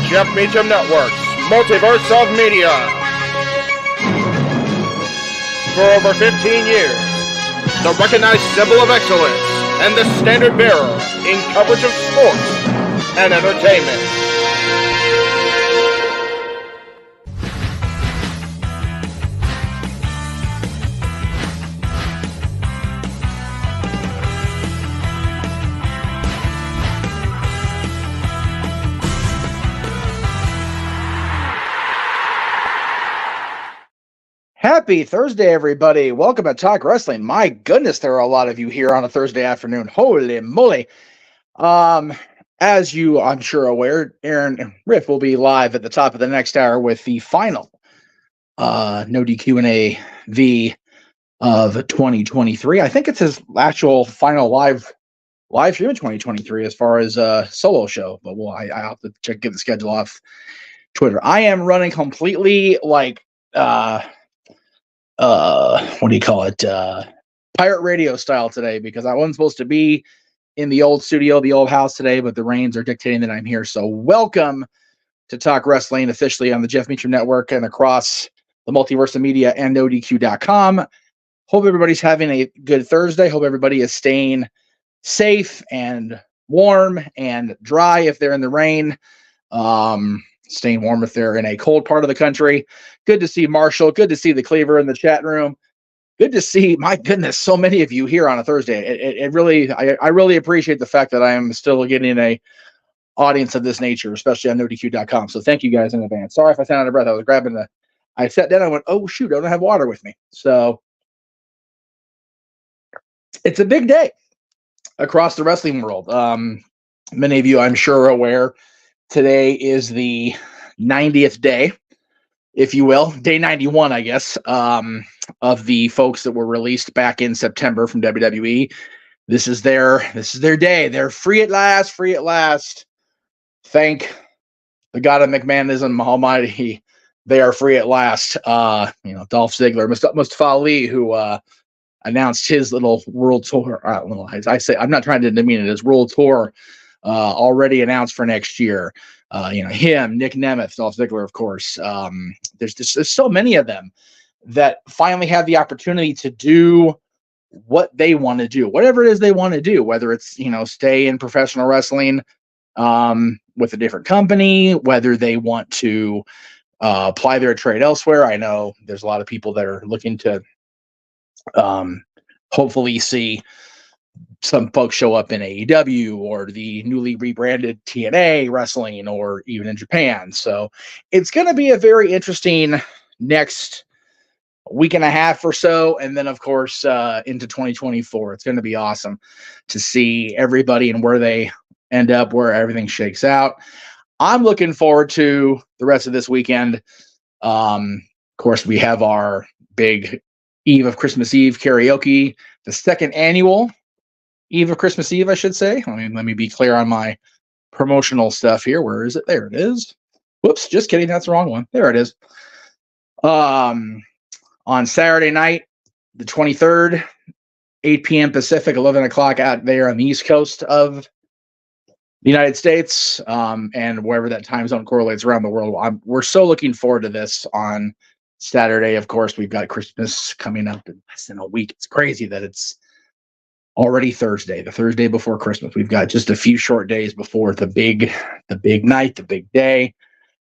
Jeff Meacham Network's Multiverse of Media. For over 15 years, the recognized symbol of excellence and the standard bearer in coverage of sports and entertainment. Happy Thursday, everybody. Welcome to Talk Wrestling. My goodness, there are a lot of you here on a Thursday afternoon. Holy moly. As you, I'm sure, aware, Aaron Riff will be live at the top of the next hour with the final No DQ&A V of 2023. I think it's his actual final live stream in 2023 as far as a solo show, but I have to get the schedule off Twitter. I am running completely like what do you call it? Pirate radio style today, because I wasn't supposed to be in the old studio, the old house today, but the rains are dictating that I'm here. So welcome to Talk Wrestling officially on the Jeff Meacham Network and across the Multiverse of Media and NoDQ.com. Hope everybody's having a good Thursday. Hope everybody is staying safe and warm and dry if they're in the rain. Staying warm if they're in a cold part of the country. Good to see Marshall. Good to see the Cleaver in the chat room. Good to see, my goodness, so many of you here on a Thursday. It really, I really appreciate the fact that I am still getting a audience of this nature, especially on NoDQ.com. So thank you guys in advance. Sorry if I sound out of breath. I sat down, I went, oh shoot, I don't have water with me. So it's a big day across the wrestling world. Many of you, I'm sure, are aware. Today is the 90th day, if you will, day 91, I guess, of the folks that were released back in September from WWE. This is their day. They're free at last, free at last. Thank the God of McMahonism Almighty. They are free at last. Dolph Ziggler, Mustafa Ali, who announced his little world tour. I'm not trying to demean it. His world tour. Already announced for next year. Him, Nick Nemeth, Dolph Ziggler, of course. There's so many of them that finally have the opportunity to do what they want to do, whatever it is they want to do, whether it's, stay in professional wrestling with a different company, whether they want to apply their trade elsewhere. I know there's a lot of people that are looking to hopefully see some folks show up in AEW or the newly rebranded TNA wrestling, or even in Japan. So it's going to be a very interesting next week and a half or so. And then, of course, into 2024, it's going to be awesome to see everybody and where they end up, where everything shakes out. I'm looking forward to the rest of this weekend. Of course, we have our big Eve of Christmas Eve karaoke, the second annual Eve of Christmas Eve, I should say. Let me be clear on my promotional stuff here. Where is it? There it is. Whoops, just kidding. That's the wrong one. There it is. On Saturday night, the 23rd, 8 p.m. Pacific, 11 o'clock out there on the East Coast of the United States, and wherever that time zone correlates around the world. We're so looking forward to this on Saturday. Of course, we've got Christmas coming up in less than a week. It's crazy that it's already Thursday, the Thursday before Christmas. We've got just a few short days before the big night, the big day.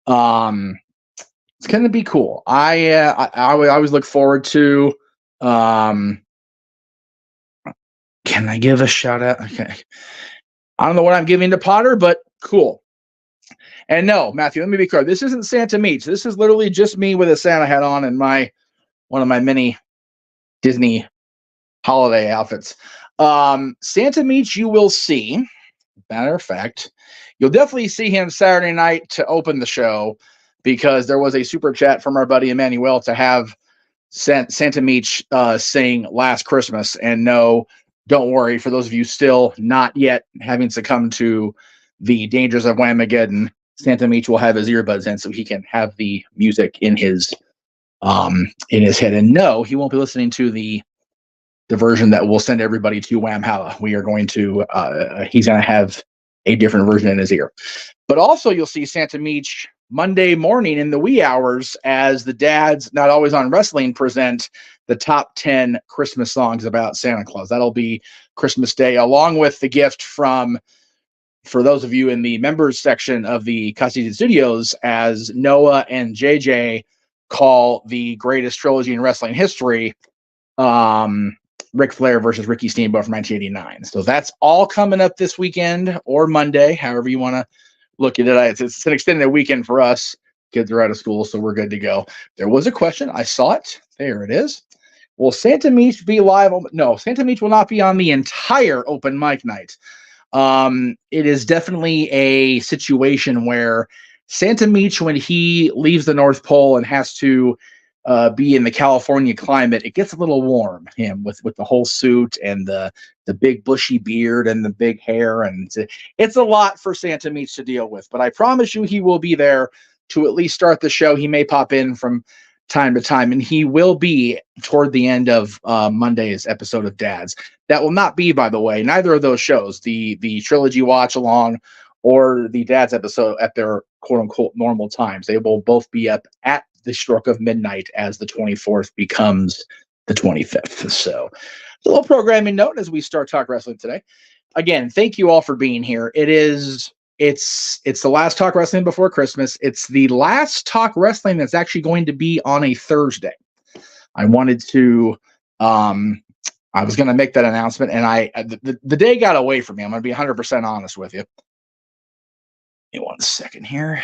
It's going to be cool. I always look forward to. Can I give a shout out? Okay, I don't know what I'm giving to Potter, but cool. And no, Matthew, let me be clear. This isn't Santa Meats. This is literally just me with a Santa hat on and one of my many Disney holiday outfits. Santa Meats, you will see. Matter of fact, you'll definitely see him Saturday night to open the show, because there was a super chat from our buddy Emmanuel to have Santa Meats sing Last Christmas. And no, don't worry, for those of you still not yet having succumbed to the dangers of Whamageddon, Santa Meats will have his earbuds in so he can have the music in his head. And no, he won't be listening to the version that will send everybody to Wham Halla. We are going to, he's going to have a different version in his ear. But also you'll see Santa Meach Monday morning in the wee hours as the dads, not always on wrestling, present the top 10 Christmas songs about Santa Claus. That'll be Christmas Day, along with the gift from, for those of you in the members section of the Custody Studios, as Noah and JJ call the greatest trilogy in wrestling history, Ric Flair versus Ricky Steamboat from 1989. So that's all coming up this weekend or Monday, however you want to look at it. It's an extended weekend for us. Kids are out of school, so we're good to go. There was a question. I saw it. There it is. Will Santa Meach be live? No, Santa Meach will not be on the entire open mic night. It is definitely a situation where Santa Meach, when he leaves the North Pole and has to be in the California climate, it gets a little warm, him with the whole suit and the big bushy beard and the big hair, and it's a lot for Santa Meach to deal with. But I promise you, he will be there to at least start the show. He may pop in from time to time, and he will be toward the end of Monday's episode of Dads. That will not be, by the way, neither of those shows, the trilogy watch along or the Dads episode, at their quote unquote normal times. They will both be up at the stroke of midnight as the 24th becomes the 25th. So a little programming note as we start Talk Wrestling today. Again, thank you all for being here. It's the last Talk Wrestling before Christmas. It's the last Talk Wrestling that's actually going to be on a Thursday. I wanted to, I was going to make that announcement, and the day got away from me. I'm going to be 100% honest with you. Give me 1 second here.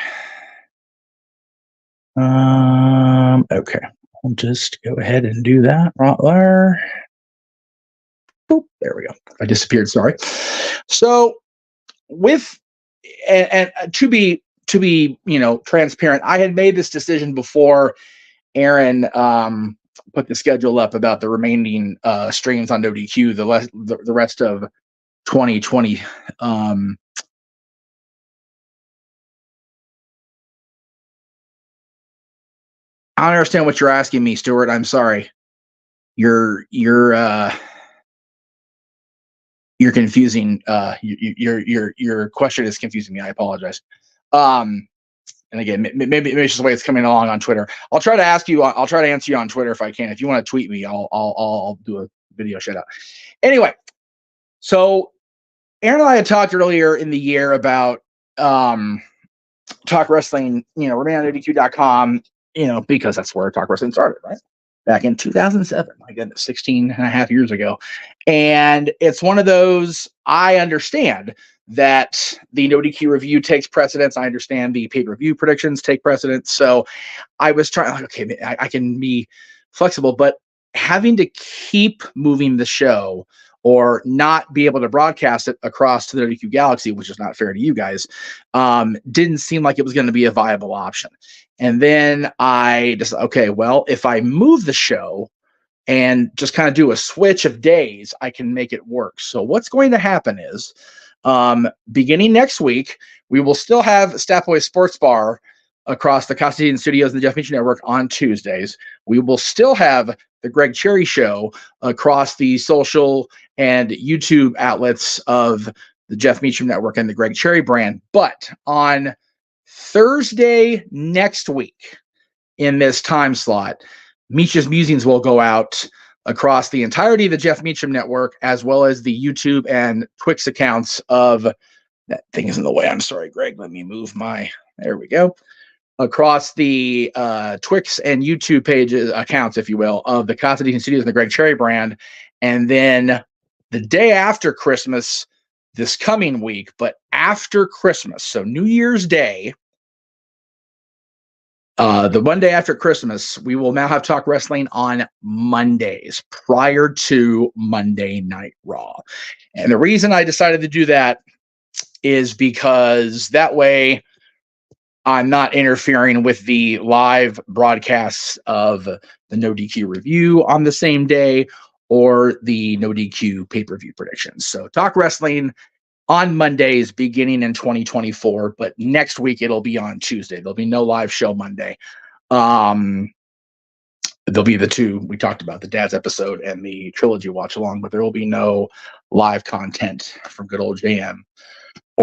Okay. I'll just go ahead and do that right there. Boop, there we go. I disappeared. Sorry. So with, and to be, transparent, I had made this decision before Aaron, put the schedule up about the remaining, streams on WDQ, the rest of 2020. I don't understand what you're asking me, Stuart. I'm sorry. You're confusing. Your question is confusing me. I apologize. And again, maybe it's just the way it's coming along on Twitter. I'll try to answer you on Twitter if I can. If you want to tweet me, I'll do a video shout out. Anyway, so Aaron and I had talked earlier in the year about Talk Wrestling, remain on WDQ.com, because that's where Talk Wrestling started, right? Back in 2007, my goodness, 16 and a half years ago. And it's one of those, I understand that the No DQ review takes precedence. I understand the pay-per-view predictions take precedence. So I was trying, okay, I can be flexible, but having to keep moving the show or not be able to broadcast it across to the WDQ Galaxy, which is not fair to you guys, didn't seem like it was going to be a viable option. And then I just, okay, well, if I move the show and just kind of do a switch of days, I can make it work. So what's going to happen is, beginning next week, we will still have Stat Boy Sports Bar across the Custody Studios and the Jeff Meacham Network on Tuesdays. We will still have the Greg Cherry Show across the social and YouTube outlets of the Jeff Meacham Network and the Greg Cherry brand. But on Thursday next week, in this time slot, Meach's Musings will go out across the entirety of the Jeff Meacham Network, as well as the YouTube and Twix accounts of, that thing is in the way. I'm sorry, Greg. Let me move there we go. Across the Twix and YouTube pages, accounts, if you will, of the Custody Studios and the Greg Cherry brand. And then the day after Christmas, this coming week, but after Christmas, so New Year's Day, the Monday after Christmas, we will now have Talk Wrestling on Mondays prior to Monday Night Raw. And the reason I decided to do that is because that way I'm not interfering with the live broadcasts of the No DQ review on the same day or the No DQ pay-per-view predictions. So Talk Wrestling on Mondays beginning in 2024, but next week it'll be on Tuesday. There'll be no live show Monday. There'll be the two we talked about, the Dad's episode and the trilogy watch along, but there will be no live content from good old JM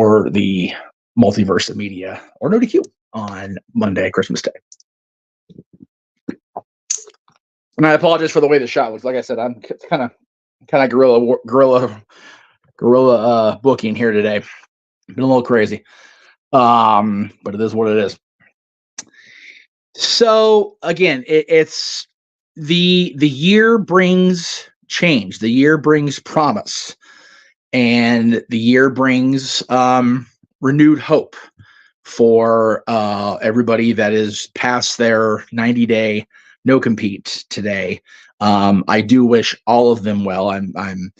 or the Multiverse of Media, or No DQ on Monday, Christmas Day. And I apologize for the way the shot was. Like I said, I'm kind of guerrilla booking here today. Been a little crazy, but it is what it is. So again, it's the year brings change. The year brings promise, and the year brings renewed hope for everybody that is past their 90-day no compete today. I do wish all of them well. I'm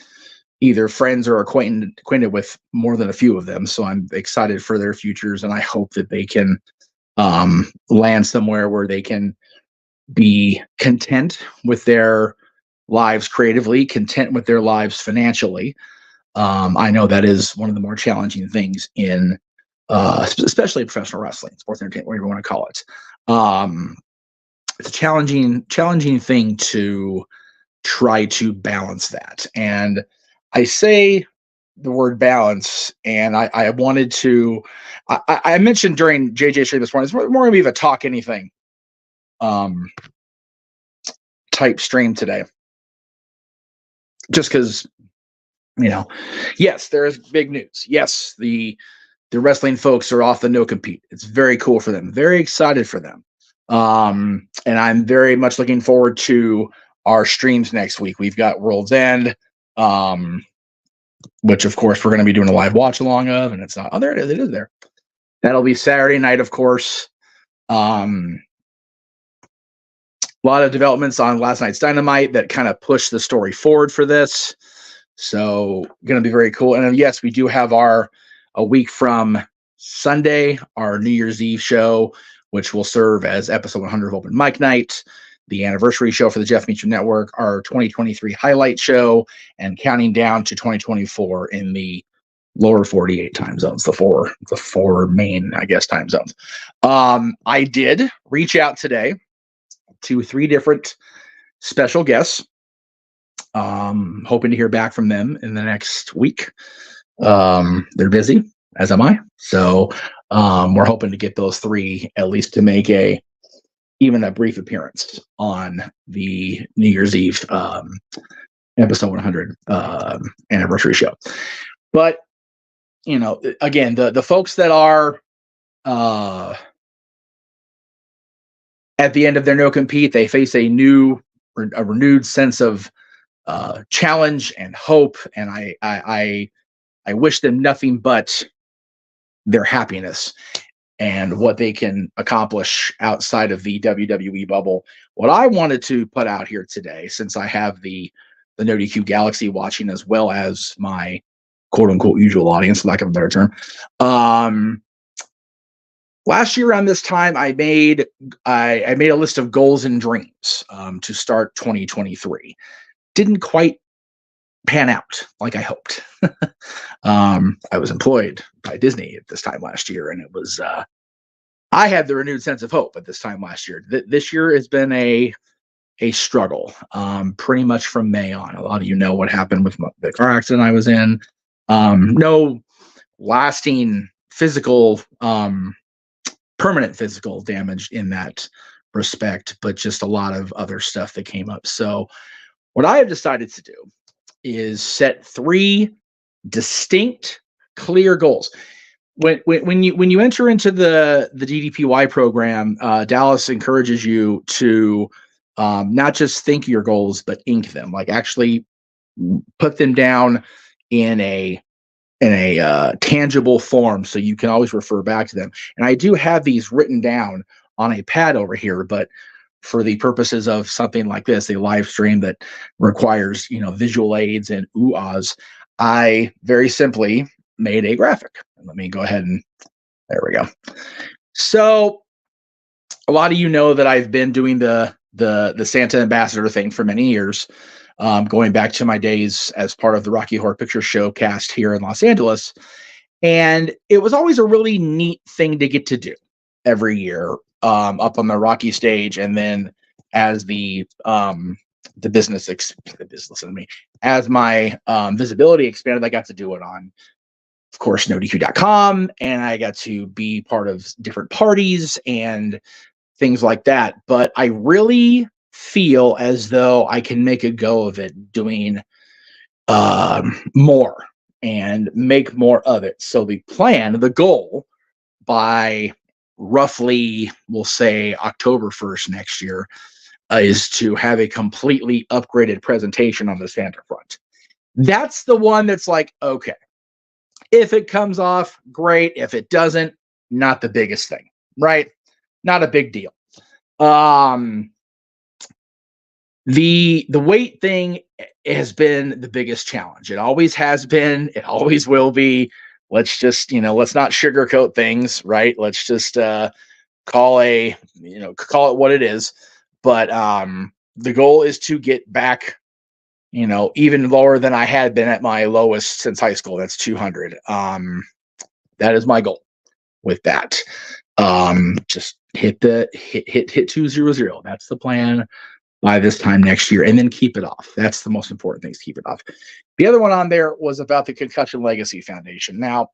either friends or acquainted with more than a few of them, so I'm excited for their futures, and I hope that they can land somewhere where they can be content with their lives creatively, content with their lives financially. I know that is one of the more challenging things in especially professional wrestling, sports entertainment, whatever you want to call it. It's a challenging thing to try to balance that. And I say the word balance, and I wanted to, I mentioned during JJ stream this morning, it's more going to be of a talk anything type stream today. Just because, yes, there is big news. Yes, the wrestling folks are off the no compete. It's very cool for them. Very excited for them. And I'm very much looking forward to our streams next week. We've got World's End, which of course we're going to be doing a live watch along of, and it's not, there it is. It is there. That'll be Saturday night, of course. A lot of developments on last night's Dynamite that kind of pushed the story forward for this. So going to be very cool. And yes, we do have a week from Sunday, our New Year's Eve show, which will serve as episode 100 of Open Mic Night, the anniversary show for the Jeff Meacham Network, our 2023 highlight show, and counting down to 2024 in the lower 48 time zones, the four main, I guess, time zones. I did reach out today to 3 different special guests, hoping to hear back from them in the next week. They're busy, as am I. So we're hoping to get those 3 at least to make even a brief appearance on the New Year's Eve episode 100 anniversary show. But again, the folks that are at the end of their no compete, they face a renewed sense of challenge and hope, and I wish them nothing but their happiness and what they can accomplish outside of the WWE bubble. What I wanted to put out here today, since I have the No DQ Galaxy watching as well as my quote unquote usual audience, for lack of a better term. Last year around this time, I made a list of goals and dreams to start 2023. Didn't quite pan out like I hoped. I was employed by Disney at this time last year, and it was I had the renewed sense of hope at this time last year. This year has been a struggle, pretty much from May on. A lot of you know what happened with the car accident I was in. No lasting physical, permanent physical damage in that respect, but just a lot of other stuff that came up. So what I have decided to do is set 3 distinct, clear goals. When you enter into the DDPY program, Dallas encourages you to not just think your goals, but ink them. Like actually put them down in a tangible form, so you can always refer back to them. And I do have these written down on a pad over here, but for the purposes of something like this, a live stream that requires, visual aids and ooh-ahs, I very simply made a graphic. Let me go ahead and there we go. So a lot of you know that I've been doing the Santa ambassador thing for many years, going back to my days as part of the Rocky Horror Picture Show cast here in Los Angeles. And it was always a really neat thing to get to do every year, up on the Rocky stage. And then as the business as my visibility expanded, I got to do it on of course, NoDQ.com, and I got to be part of different parties and things like that. But I really feel as though I can make a go of it doing more and make more of it. So the goal by roughly, we'll say October 1st next year, is to have a completely upgraded presentation on the Santa front. That's the one that's like, okay, if it comes off, great. If it doesn't, not the biggest thing, right? Not a big deal. The weight thing has been the biggest challenge. It always has been. It always will be. Let's just, let's not sugarcoat things, right? Let's just call it what it is. But the goal is to get back, even lower than I had been at my lowest since high school. That's 200. That is my goal with that. Just hit 200. That's the plan by this time next year, and then keep it off. That's the most important thing, is keep it off. The other one on there was about the Concussion Legacy Foundation. Now,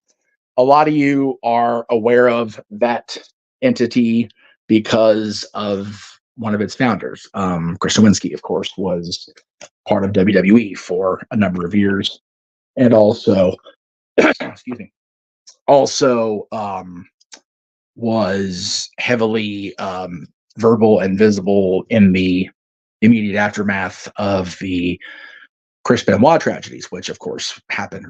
a lot of you are aware of that entity because of one of its founders. Chris Nowinski, of course, was part of WWE for a number of years, and also, excuse me, also was heavily verbal and visible in the immediate aftermath of the Chris Benoit tragedies, which of course happened,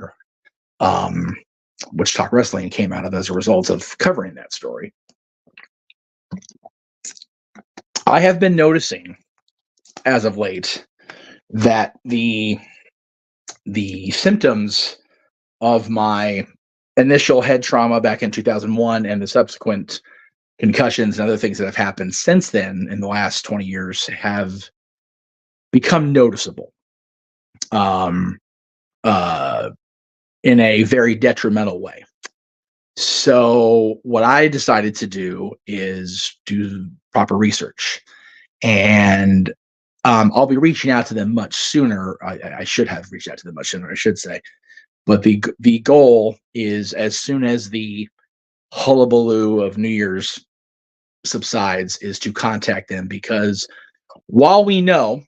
which Talk Wrestling came out of as a result of covering that story. I have been noticing as of late that the symptoms of my initial head trauma back in 2001 and the subsequent concussions and other things that have happened since then in the last 20 years have become noticeable in a very detrimental way. So what I decided to do is do proper research, and I'll be reaching out to them much sooner. I should have reached out to them much sooner, I should say. But the goal is, as soon as the hullabaloo of New Year's subsides, is to contact them, because while we know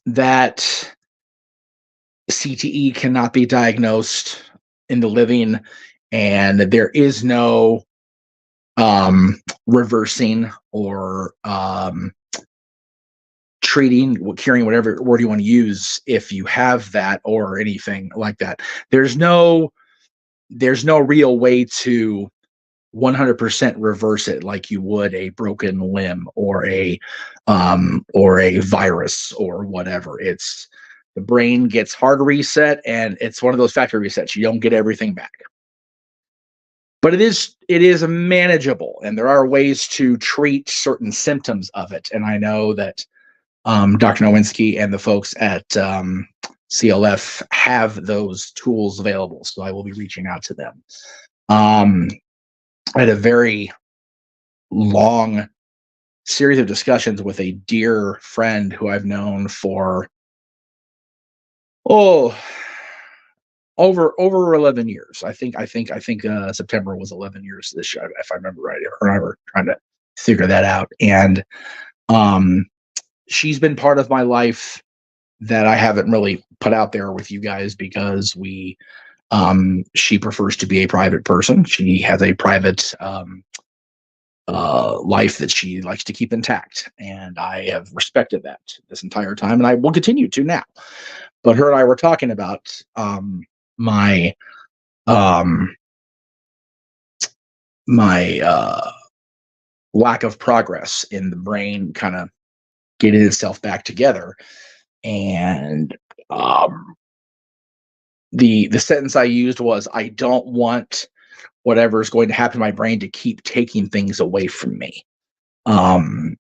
that CTE cannot be diagnosed in the living, and there is no reversing or treating, curing, whatever word you want to use, if you have that or anything like that, there's no real way to 100% reverse it like you would a broken limb or a virus or whatever. It's the brain gets hard reset, and it's one of those factory resets. You don't get everything back, but it is manageable, and there are ways to treat certain symptoms of it. And I know that Dr. Nowinski and the folks at CLF have those tools available, so I will be reaching out to them. I had a very long series of discussions with a dear friend who I've known for over 11 years. I think September was 11 years this year, if I remember right. Or I were trying to figure that out, and she's been part of my life that I haven't really put out there with you guys, because she prefers to be a private person. She has a private life that she likes to keep intact, and I have respected that this entire time, and I will continue to now. But her and I were talking about my lack of progress in the brain kind of getting itself back together, and the sentence I used was, I don't want whatever is going to happen to my brain to keep taking things away from me. I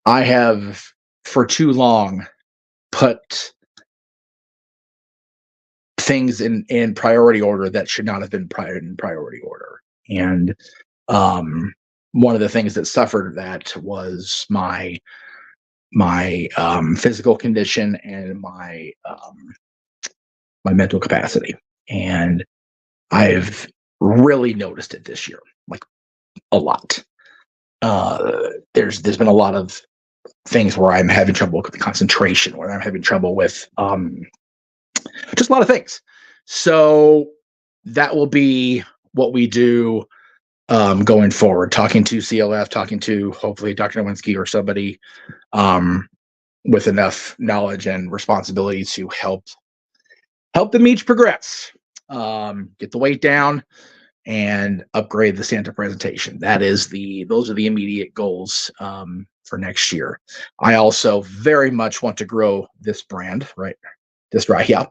have for too long put things in priority order that should not have been in priority order. And one of the things that suffered that was my physical condition and my my mental capacity. And I've really noticed it this year, like a lot. There's been a lot of things where I'm having trouble with concentration, where I'm having trouble with just a lot of things. So that will be what we do going forward, talking to CLF, talking to hopefully Dr. Nowinski or somebody with enough knowledge and responsibility to help them each progress, get the weight down, and upgrade the Santa presentation. Those are the immediate goals for next year. I also very much want to grow this brand, right? Yeah.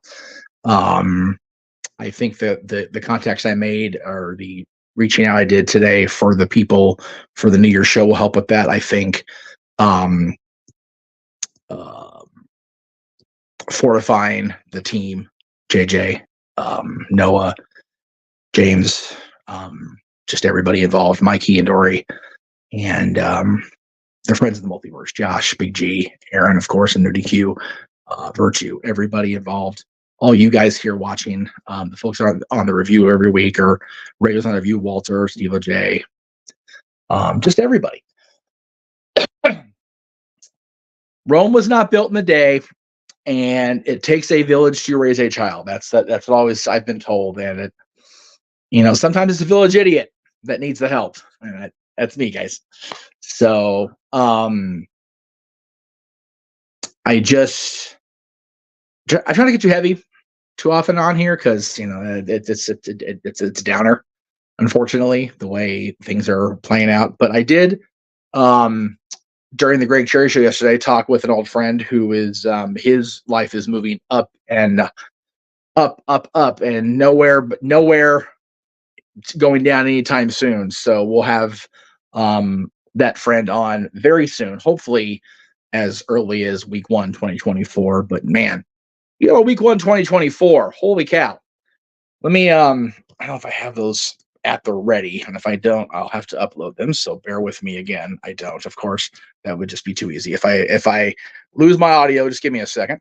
I think that the contacts I made or the reaching out I did today for the people for the New Year's show will help with that. I think fortifying the team, JJ, Noah, James, just everybody involved, Mikey and Dory, and their friends of the multiverse, Josh, Big G, Aaron, of course, and NerdQ, Virtue, everybody involved. All you guys here watching, the folks on the review every week, or regulars on the review, Walter, Steve J, just everybody. Rome was not built in a day, and it takes a village to raise a child. That's what always I've been told, and it, sometimes it's a village idiot that needs the help, and that's me, guys. So I try to get too heavy too often on here because it's a downer, unfortunately, the way things are playing out. But I did during the Greg Cherry show yesterday talk with an old friend who is his life is moving up and up and nowhere going down anytime soon. So we'll have that friend on very soon, hopefully as early as week 1, 2024. But man, week 1, 2024, holy cow. Let me I don't know if I have those at the ready, and if I don't, I'll have to upload them, so bear with me again. I don't, of course, that would just be too easy. If I lose my audio, just give me a second.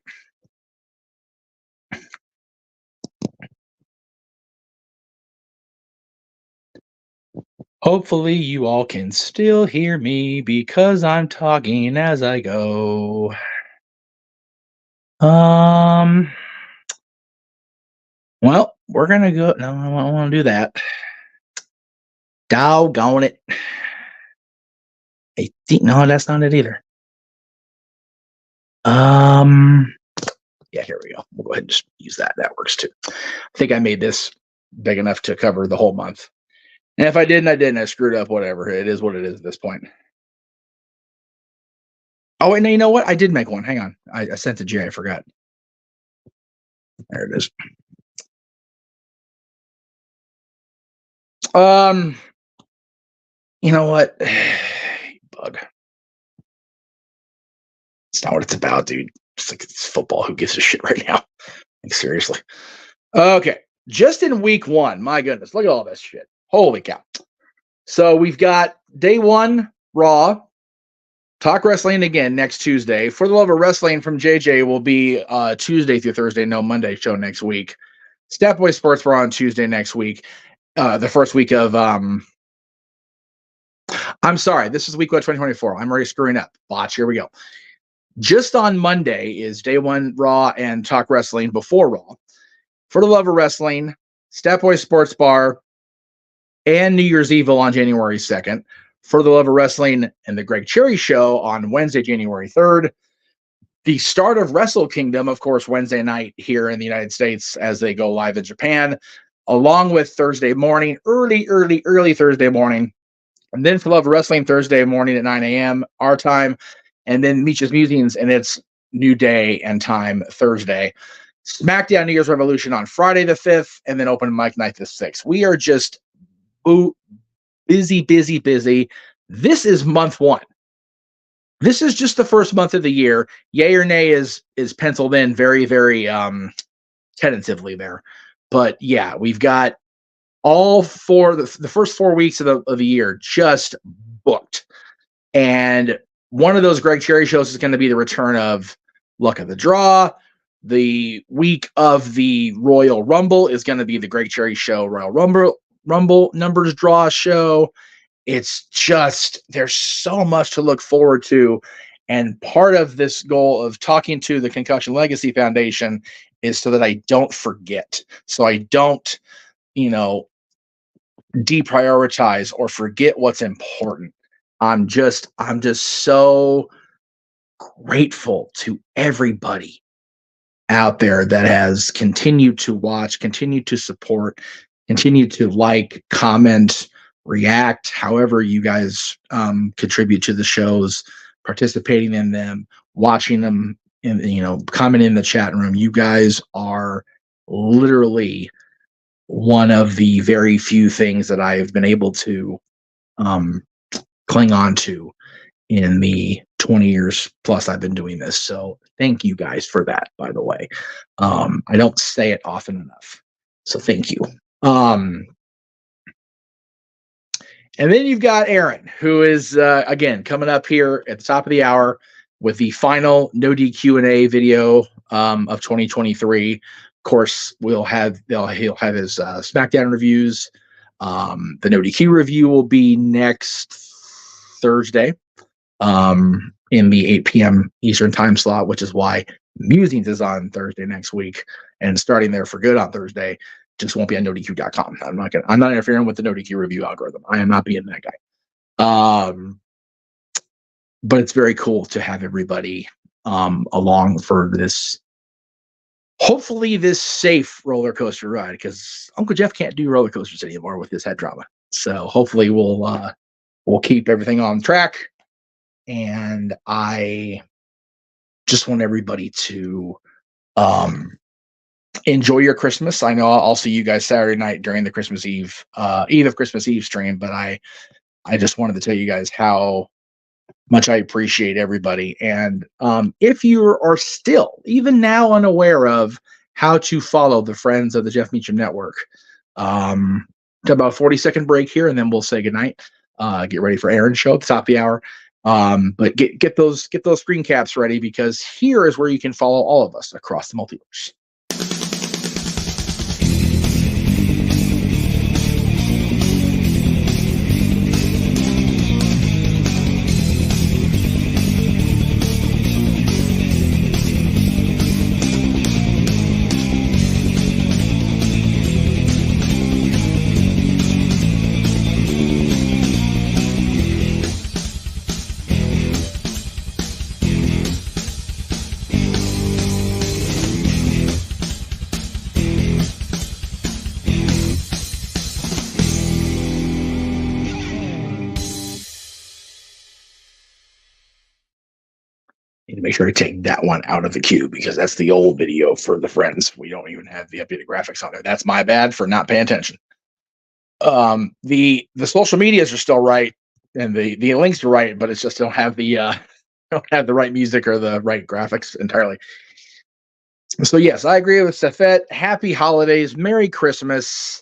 Hopefully you all can still hear me because I'm talking as I go. Well, we're gonna go. No, I don't want to do that. Doggone it. I think no, that's not it either. Yeah, here we go. We'll go ahead and just use that. That works too. I think I made this big enough to cover the whole month. And if I didn't, I didn't. I screwed up. Whatever. It is what it is at this point. Oh, and you know what? I did make one. Hang on. I sent it to Jay. I forgot. There it is. You know what? Bug. It's not what it's about, dude. It's football. Who gives a shit right now? Like, seriously. Okay. Just in week 1, my goodness, look at all this shit. Holy cow. So we've got day 1, Raw. Talk Wrestling again next Tuesday. For the Love of Wrestling from JJ will be Tuesday through Thursday, no Monday show next week. Stat Boy Sports Bar on Tuesday next week. The first week of I'm sorry, this is week 1, 2024. I'm already screwing up. Botch, here we go. Just on Monday is day 1 Raw and Talk Wrestling before Raw. For the Love of Wrestling, Stat Boy Sports Bar, and New Year's Evil on January 2nd. For the Love of Wrestling and the Greg Cherry Show on Wednesday, January 3rd. The start of Wrestle Kingdom, of course, Wednesday night here in the United States as they go live in Japan, along with Thursday morning, early Thursday morning. And then for Love of Wrestling, Thursday morning at 9 a.m. our time. And then Meach's Musings and its new day and time Thursday. SmackDown New Year's Revolution on Friday the 5th, and then Open Mic Night the 6th. We are just busy. This is month 1. This is just the first month of the year. Yay or nay is penciled in very, very tentatively there. But yeah, we've got all the first 4 weeks of the year just booked. And one of those Greg Cherry shows is going to be the return of Luck of the Draw, The week of the Royal Rumble is going to be the Greg Cherry Show Royal Rumble numbers draw show. It's just, there's so much to look forward to. And part of this goal of talking to the Concussion Legacy Foundation is so that I don't forget. So I don't, deprioritize or forget what's important. I'm just so grateful to everybody out there that has continued to watch, continued to support, continued to like, comment, react, however you guys contribute to the shows, participating in them, watching them, and commenting in the chat room. You guys are literally one of the very few things that I've been able to cling on to in the 20 years plus I've been doing this. So thank you guys for that, by the way. I don't say it often enough. So thank you. And then you've got Aaron, who is, again, coming up here at the top of the hour with the final No DQ&A video of 2023. Of course, he'll have his SmackDown reviews. The No DQ review will be next Thursday in the 8 p.m. Eastern time slot, which is why Musings is on Thursday next week and starting there for good on Thursday. Just won't be on NoDQ.com. I'm not interfering with the No DQ review algorithm. I am not being that guy. But it's very cool to have everybody along for this, hopefully this safe roller coaster ride, because Uncle Jeff can't do roller coasters anymore with his head trauma. So hopefully we'll keep everything on track. And I just want everybody to enjoy your Christmas. I know I'll see you guys Saturday night during the Christmas Eve of Christmas Eve stream, but I just wanted to tell you guys how much I appreciate everybody. And if you are still, even now, unaware of how to follow the Friends of the Jeff Meacham Network, about a 40-second break here, and then we'll say goodnight. Get ready for Aaron's show at the top of the hour. But get those screen caps ready, because here is where you can follow all of us across the multiverse. Make sure to take that one out of the queue, because that's the old video for the Friends. We don't even have the updated graphics on there. That's my bad for not paying attention. The social medias are still right, and the links are right, but it's just don't have the right music or the right graphics entirely. So yes, I agree with Safet. Happy holidays, Merry Christmas,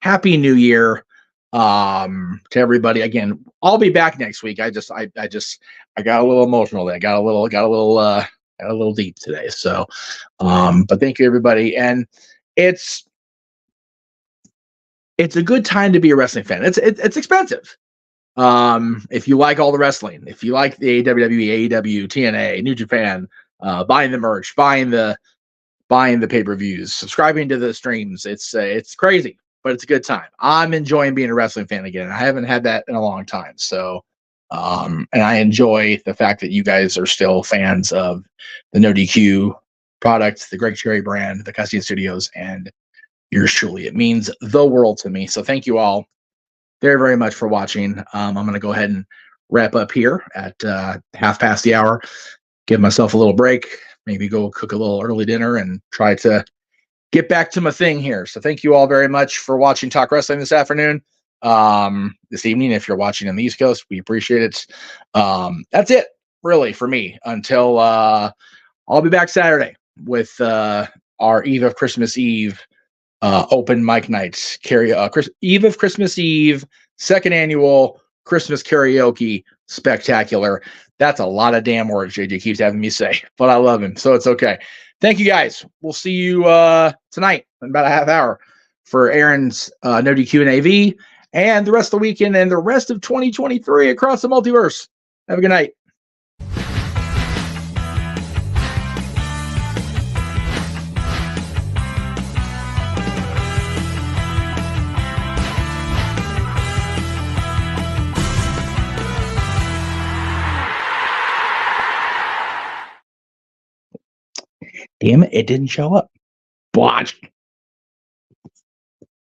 Happy New Year. To everybody. Again, I'll be back next week. I got a little emotional there. Got a little deep today. So, but thank you, everybody. And it's a good time to be a wrestling fan. It's expensive. If you like all the wrestling, if you like the WWE, AEW, TNA, New Japan, buying the merch, buying the pay-per-views, subscribing to the streams, it's crazy. But it's a good time. I'm enjoying being a wrestling fan again. I haven't had that in a long time. So, and I enjoy the fact that you guys are still fans of the No DQ product, the Greg Cherry brand, the Custody Studios, and yours truly. It means the world to me. So thank you all very, very much for watching. I'm going to go ahead and wrap up here at 1:30, give myself a little break, maybe go cook a little early dinner and try to get back to my thing here. So thank you all very much for watching Talk Wrestling this afternoon. This evening, if you're watching on the East Coast, we appreciate it. That's it, really, for me, until I'll be back Saturday with our Eve of Christmas Eve open mic nights. Eve of Christmas Eve, second annual Christmas karaoke spectacular. That's a lot of damn words JJ keeps having me say, but I love him, so it's okay. Thank you guys. We'll see you tonight in about a half hour for Aaron's No DQ and AV, and the rest of the weekend and the rest of 2023 across the multiverse. Have a good night. Damn it, it didn't show up. Watch.